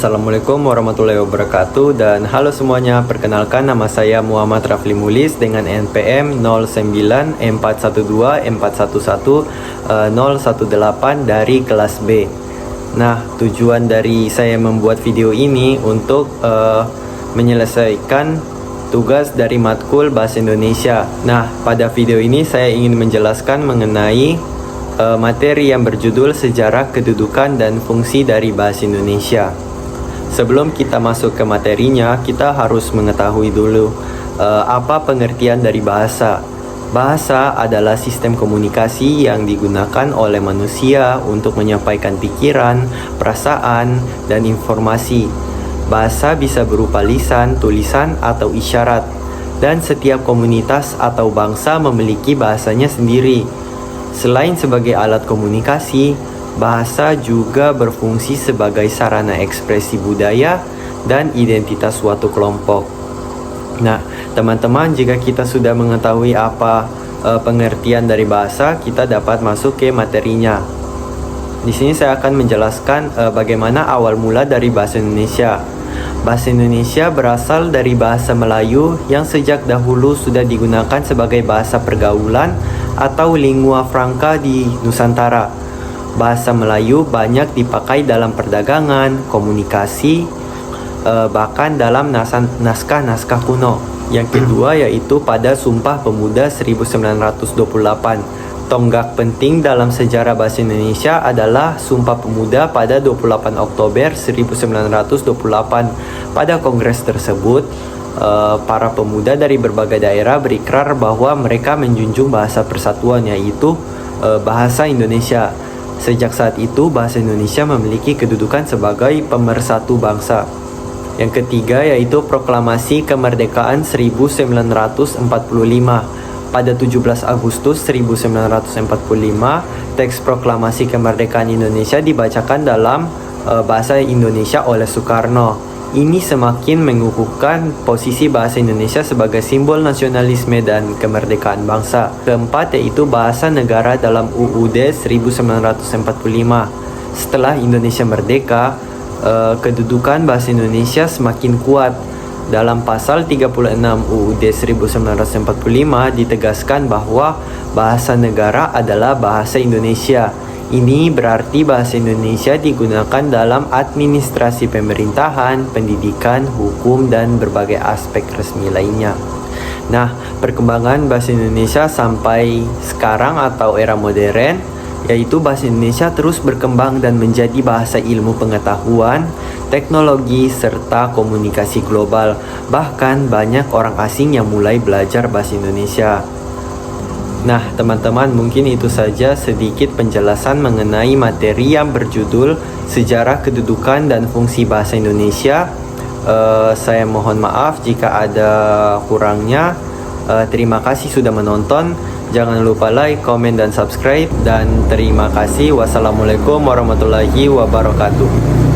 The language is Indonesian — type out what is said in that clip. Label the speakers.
Speaker 1: Assalamualaikum warahmatullahi wabarakatuh dan halo semuanya, perkenalkan nama saya Muhammad Rafli Mulis dengan NPM 094114110118 dari kelas B. Nah, tujuan dari saya membuat video ini untuk menyelesaikan tugas dari matkul Bahasa Indonesia. Nah, pada video ini saya ingin menjelaskan mengenai materi yang berjudul Sejarah Kedudukan dan Fungsi dari Bahasa Indonesia. Sebelum kita masuk ke materinya, kita harus mengetahui dulu apa pengertian dari bahasa. Bahasa adalah sistem komunikasi yang digunakan oleh manusia untuk menyampaikan pikiran, perasaan, dan informasi. Bahasa bisa berupa lisan, tulisan, atau isyarat, dan setiap komunitas atau bangsa memiliki bahasanya sendiri. Selain sebagai alat komunikasi, bahasa juga berfungsi sebagai sarana ekspresi budaya dan identitas suatu kelompok. Nah, teman-teman, jika kita sudah mengetahui apa pengertian dari bahasa, kita dapat masuk ke materinya. Di sini saya akan menjelaskan bagaimana awal mula dari bahasa Indonesia. Bahasa Indonesia berasal dari bahasa Melayu yang sejak dahulu sudah digunakan sebagai bahasa pergaulan atau lingua franca di Nusantara. Bahasa Melayu banyak dipakai dalam perdagangan, komunikasi, bahkan dalam naskah-naskah kuno. Yang kedua yaitu pada Sumpah Pemuda 1928. Tonggak penting dalam sejarah bahasa Indonesia adalah Sumpah Pemuda pada 28 Oktober 1928. Pada kongres tersebut, para pemuda dari berbagai daerah berikrar bahwa mereka menjunjung bahasa persatuan, yaitu bahasa Indonesia. Sejak saat itu, bahasa Indonesia memiliki kedudukan sebagai pemersatu bangsa. Yang ketiga yaitu Proklamasi Kemerdekaan 1945. Pada 17 Agustus 1945, teks Proklamasi Kemerdekaan Indonesia dibacakan dalam bahasa Indonesia oleh Soekarno. Ini semakin mengukuhkan posisi bahasa Indonesia sebagai simbol nasionalisme dan kemerdekaan bangsa. Keempat yaitu bahasa negara dalam UUD 1945. Setelah Indonesia merdeka, kedudukan bahasa Indonesia semakin kuat. Dalam pasal 36 UUD 1945 ditegaskan bahwa bahasa negara adalah bahasa Indonesia. Ini berarti bahasa Indonesia digunakan dalam administrasi pemerintahan, pendidikan, hukum, dan berbagai aspek resmi lainnya. Nah, perkembangan bahasa Indonesia sampai sekarang atau era modern, yaitu bahasa Indonesia terus berkembang dan menjadi bahasa ilmu pengetahuan, teknologi, serta komunikasi global. Bahkan banyak orang asing yang mulai belajar bahasa Indonesia. Nah, teman-teman, mungkin itu saja sedikit penjelasan mengenai materi yang berjudul Sejarah Kedudukan dan Fungsi Bahasa Indonesia. Saya mohon maaf jika ada kurangnya. Terima kasih sudah menonton. Jangan lupa like, komen, dan subscribe. Dan terima kasih. Wassalamualaikum warahmatullahi wabarakatuh.